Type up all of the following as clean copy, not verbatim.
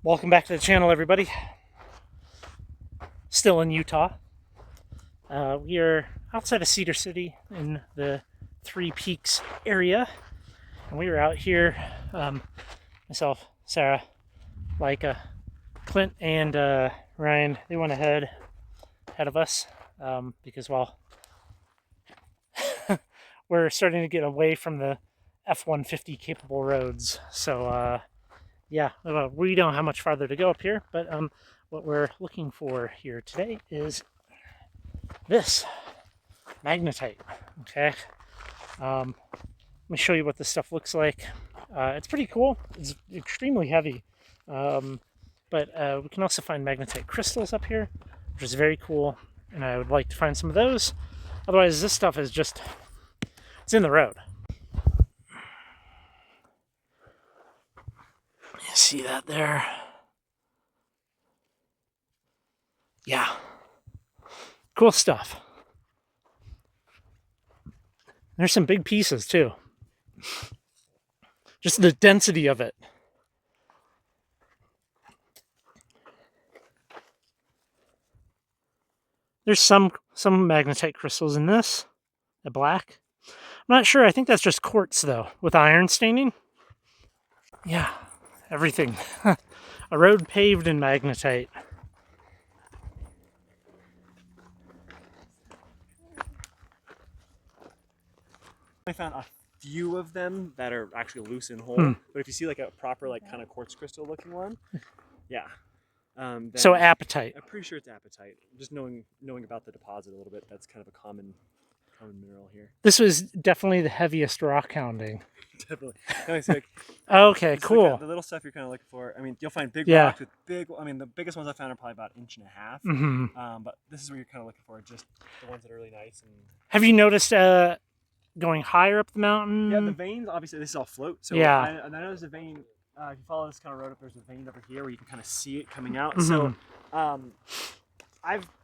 Welcome back to the channel, everybody. Still in Utah. We are outside of Cedar City in the Three Peaks area. And we were out here, myself, Sarah, Laika, Clint, and Ryan. They went ahead of us because, well, we're starting to get away from the F-150 capable roads. So, yeah, we don't have much farther to go up here, but what we're looking for here today is this Magnetite. Okay, let me show you what this stuff looks like. It's pretty cool. It's extremely heavy, but we can also find Magnetite crystals up here, which is very cool, and I would like to find some of those. Otherwise, this stuff is just, it's in the road. You see that there? Yeah. Cool stuff. There's some big pieces too. Just the density of it. There's some magnetite crystals in this. The black. I'm not sure. I think that's just quartz though, with iron staining. Yeah, everything. A road paved in magnetite. I found a few of them that are actually loose and whole, but if you see like a proper like kind of quartz crystal looking one, yeah. So apatite. I'm pretty sure it's apatite. Just knowing about the deposit a little bit, that's kind of a common mineral here. This was definitely the heaviest rockhounding. Definitely. Like, okay, cool. Like the little stuff you're kind of looking for. I mean, you'll find big rocks with big. I mean, the biggest ones I found are probably about 1.5 inches. But this is what you're kind of looking for, just the ones that are really nice. And have you noticed going higher up the mountain? Yeah, the veins, obviously, this is all float. So yeah. I know there's a vein, if you follow this kind of road up, there's a vein over here where you can kind of see it coming out. So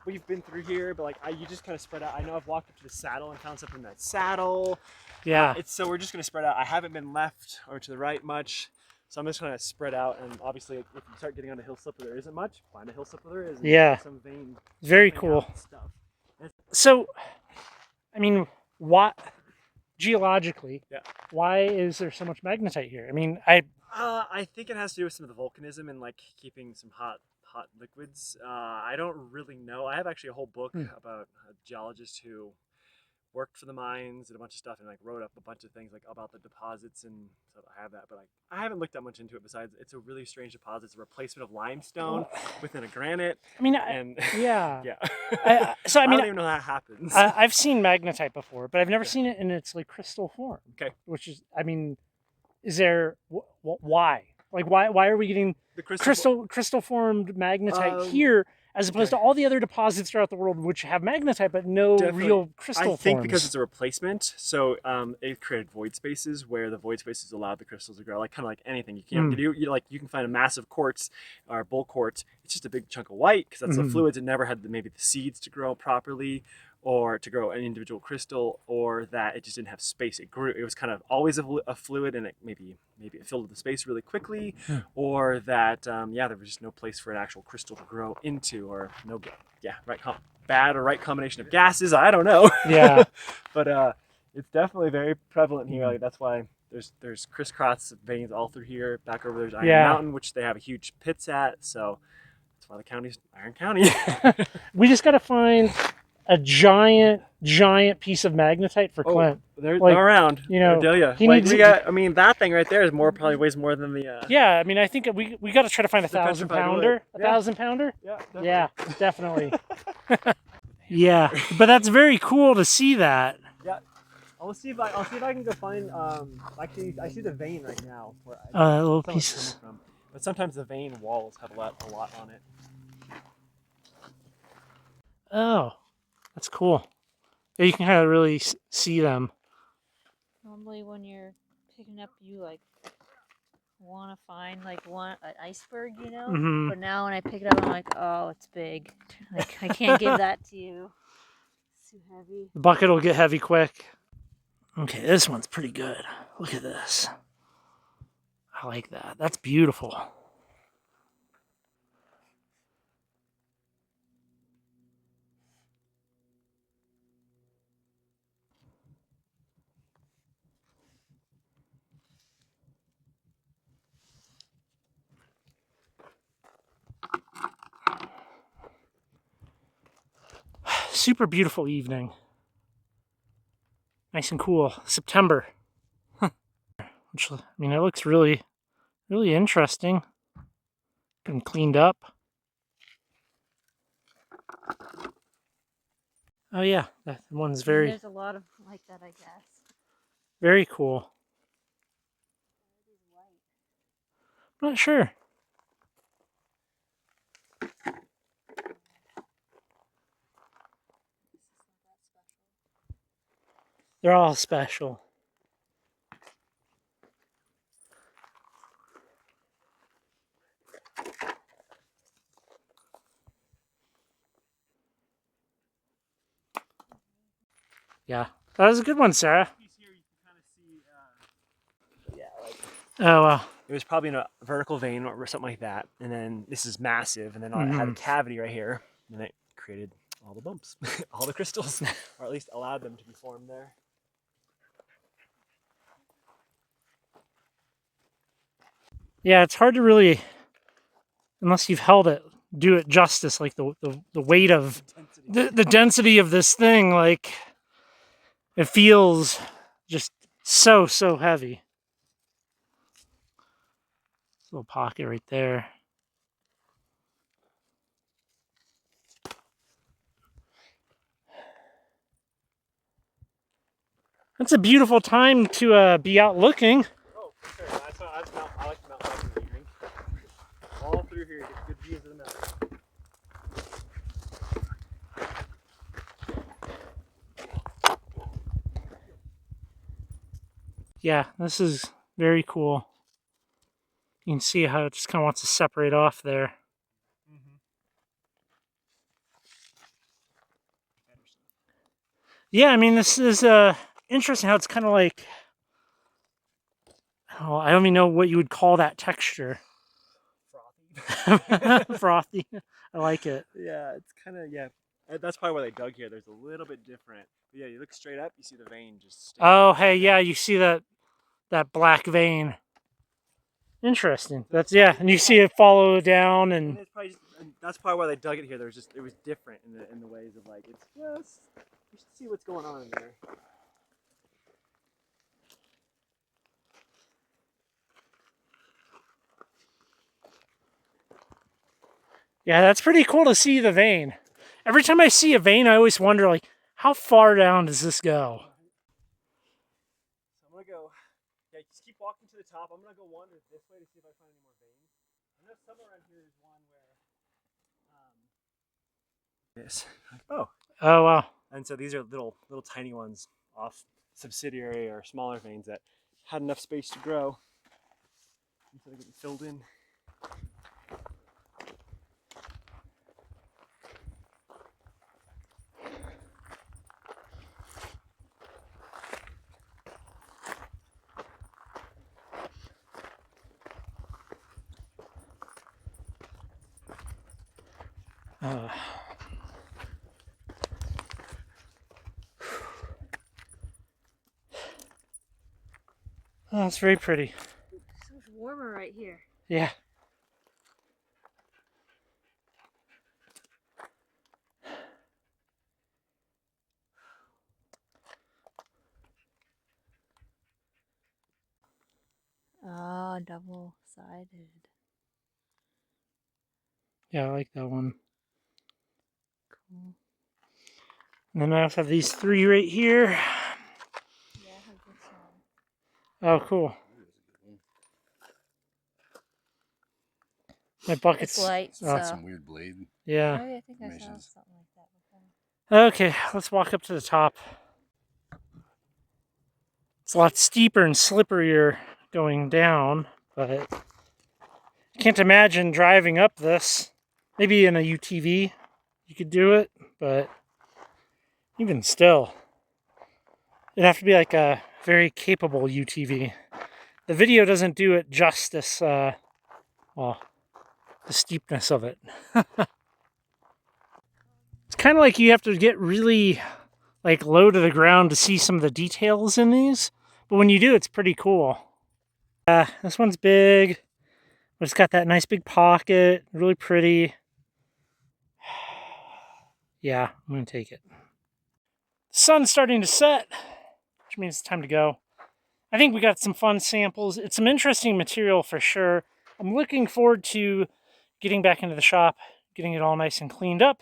we've been through here, but like you just kind of spread out. I know I've walked up to the saddle and found something in that saddle. Yeah. So we're just going to spread out. I haven't been left or to the right much. So I'm just going to spread out, and obviously if you start getting on a hill slip where there isn't much, find a hill slip where there is. Yeah. Some vein. Very cool. Stuff. So, I mean, what... geologically, why is there so much magnetite here? I mean, I think it has to do with some of the volcanism and like keeping some hot liquids. I don't really know. I have actually a whole book about a geologist who worked for the mines and a bunch of stuff and like wrote up a bunch of things like about the deposits, and so I have that, but like I haven't looked that much into it. Besides, it's a really strange deposit. It's a replacement of limestone within a granite. I mean, yeah. I don't even know how that happens. I've seen magnetite before, but I've never seen it in its like crystal form. Okay. Which is, I mean, is there why? Like why are we getting the crystal formed magnetite here, as opposed to all the other deposits throughout the world which have magnetite but no real crystal forms? I think because it's a replacement, so it created void spaces where the void spaces allowed the crystals to grow, like kind of like anything. You can't you can find a massive quartz or bull quartz. It's just a big chunk of white because that's the fluids. It never had maybe the seeds to grow properly, or to grow an individual crystal, or that it just didn't have space. It grew. It was kind of always a fluid, and it maybe it filled the space really quickly, or that there was just no place for an actual crystal to grow into, or bad or right combination of gases. I don't know. Yeah, but it's definitely very prevalent here. Like that's why there's crisscross veins all through here. Back over there's Iron Mountain, which they have a huge pits at. So that's why the county's Iron County. We just got to find a giant piece of magnetite for Clint. They're around. You know, I mean, that thing right there is probably weighs more than the. Yeah, I mean, I think we got to try to find a 1,000 pounder. A 1,000 pounder. Yeah, definitely. Yeah, but that's very cool to see that. Yeah, I'll see if I can go find. Actually, I see the vein right now. Where little pieces. But sometimes the vein walls have a lot on it. Oh. That's cool. Yeah, you can kind of really see them. Normally when you're picking up, you like want to find like an iceberg, you know? But now when I pick it up, I'm like, oh, it's big. Like I can't give that to you. It's too heavy. The bucket will get heavy quick. Okay, this one's pretty good. Look at this. I like that. That's beautiful. super beautiful evening. Nice and cool. September. Which, I mean, it looks really, really interesting. Been cleaned up. Oh yeah, that one's very, There's a lot of like that, I guess. very cool. Not sure. They're all special. Yeah, that was a good one, Sarah. Oh wow. It was probably in a vertical vein or something like that, and then this is massive, and then it had a cavity right here, and it created all the bumps, all the crystals, or at least allowed them to be formed there. Yeah, it's hard to really, unless you've held it, do it justice. Like the weight of the density of this thing, like it feels just so heavy. Little pocket right there. It's a beautiful time to be out looking. Oh, for sure. I like the mountain biking in the evening. All through here, you get good views of the mountain. Yeah, this is very cool. You can see how it just kind of wants to separate off there. Yeah, I mean, this is interesting how it's kind of like, oh, I don't even know what you would call that texture. Frothy. Frothy. I like it. Yeah, it's kind of, yeah. That's probably why they dug here. There's a little bit different. But yeah, you look straight up, you see the vein just sticking Oh, out. hey, yeah, you see that black vein. Interesting. That's, yeah, and you see it follow down, and it's probably just, and that's probably why they dug it here. There was just, it was different in the ways of like, it's just, you should see what's going on in there. yeah, that's pretty cool to see the vein. Every time I see a vein, I always wonder, like, how far down does this go? So I'm gonna go, yeah, just keep walking to the top. I'm gonna go wander this way to see if I find any more veins. I know somewhere around here is one where, yes. Oh. Oh, wow. And so these are little tiny ones off subsidiary or smaller veins that had enough space to grow until they get filled in. Oh, it's very pretty. It's so much warmer right here. Yeah. Ah, double-sided. Yeah, I like that one. Cool. And then I also have these three right here. Yeah, I have this one. Oh, cool. My bucket's... It's light, oh, so... Got some weird blade. yeah. Oh, yeah, I think I saw Meshes. something like that before. Okay, let's walk up to the top. It's a lot steeper and slipperier going down, but I can't imagine driving up this. Maybe in a UTV you could do it, but even still, it'd have to be like a very capable UTV. The video doesn't do it justice, well, the steepness of it. It's kind of like you have to get really like low to the ground to see some of the details in these, but when you do, it's pretty cool. This one's big, but it's got that nice big pocket, really pretty. Yeah, I'm gonna take it. sun's starting to set, which means it's time to go. I think we got some fun samples. It's some interesting material for sure. I'm looking forward to getting back into the shop, getting it all nice and cleaned up.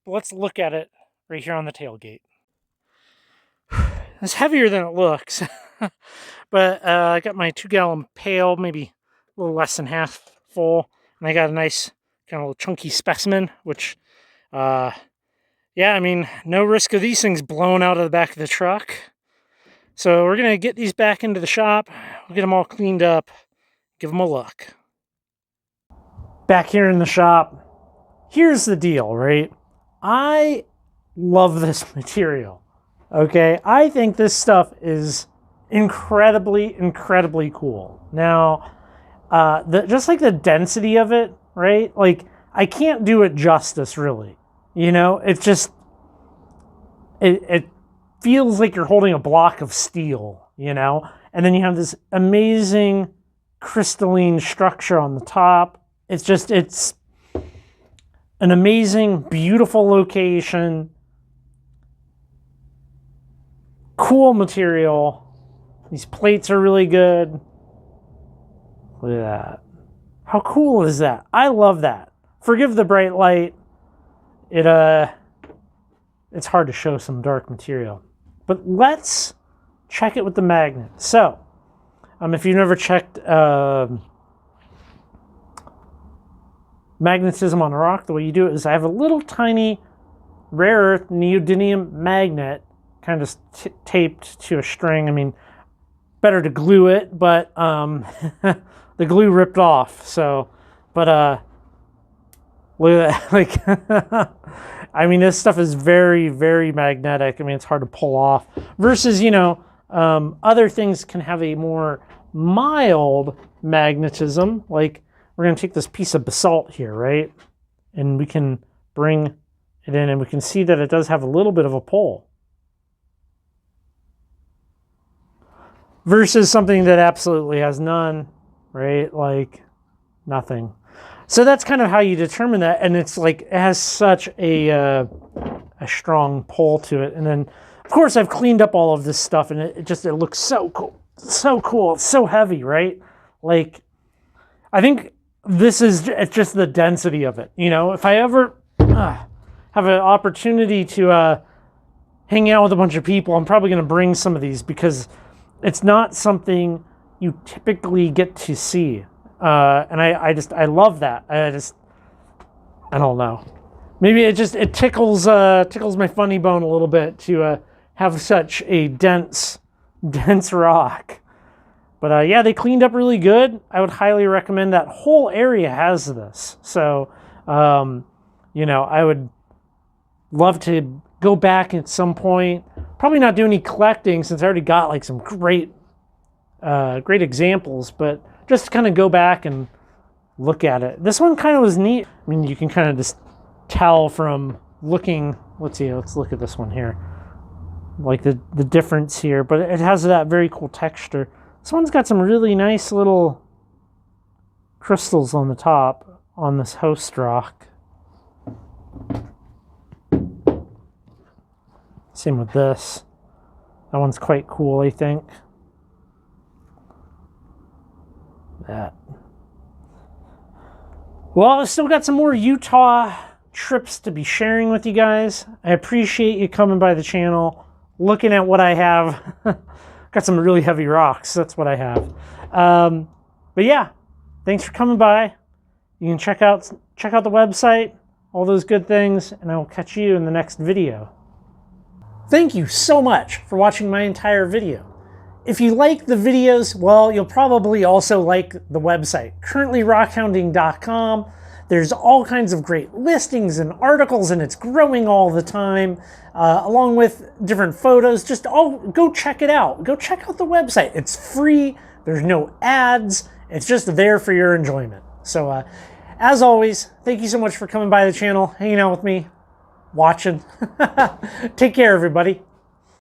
But let's look at it right here on the tailgate. It's heavier than it looks. But I got my 2-gallon pail, maybe a little less than half full. And I got a nice kind of chunky specimen, which, yeah, I mean, no risk of these things blowing out of the back of the truck. So we're going to get these back into the shop. We'll get them all cleaned up, give them a look. Back here in the shop, here's the deal, right? I love this material, okay? I think this stuff is incredibly, incredibly cool. Now, just like the density of it, right? Like, I can't do it justice, really. You know, it's just, it feels like you're holding a block of steel, you know? And then you have this amazing crystalline structure on the top. It's just, it's an amazing, beautiful location. Cool material. These plates are really good. Look at that. How cool is that? I love that. Forgive the bright light. It's hard to show some dark material. But let's check it with the magnet. So, if you've never checked magnetism on a rock, the way you do it is I have a little tiny rare earth neodymium magnet kind of taped to a string. I mean, better to glue it, but the glue ripped off. So, but look at that. Like, I mean, this stuff is very, very magnetic. I mean, it's hard to pull off. Versus, you know, other things can have a more mild magnetism. Like, we're going to take this piece of basalt here, right? And we can bring it in, and we can see that it does have a little bit of a pull. Versus something that absolutely has none, right? Like, nothing. So that's kind of how you determine that, and it's like, it has such a strong pull to it. And then, of course, I've cleaned up all of this stuff, and it looks so cool. So cool. It's so heavy, right? Like, I think it's just the density of it. You know, if I ever have an opportunity to hang out with a bunch of people, I'm probably going to bring some of these because it's not something you typically get to see. And I love that. I don't know. Maybe it tickles my funny bone a little bit to have such a dense rock. But yeah, they cleaned up really good. I would highly recommend. That whole area has this. So, you know, I would love to go back at some point. Probably not do any collecting since I already got like some great examples, but just kind of go back and look at it. This one kind of was neat. I mean, you can kind of just tell from looking. Let's look at this one here. Like the difference here, but it has that very cool texture. This one's got some really nice little crystals on the top on this host rock. Same with this. That one's quite cool, I think. That. Well, I still got some more Utah trips to be sharing with you guys. I appreciate you coming by the channel, looking at what I have. Got some really heavy rocks. That's what I have. But yeah, thanks for coming by. You can check out the website, all those good things, and I will catch you in the next video. Thank you so much for watching my entire video. If you like the videos, well, you'll probably also like the website, currently rockhounding.com. There's all kinds of great listings and articles, and it's growing all the time, along with different photos. Just go check it out. Go check out the website. It's free. There's no ads. It's just there for your enjoyment. So, as always, thank you so much for coming by the channel, hanging out with me, watching. Take care, everybody.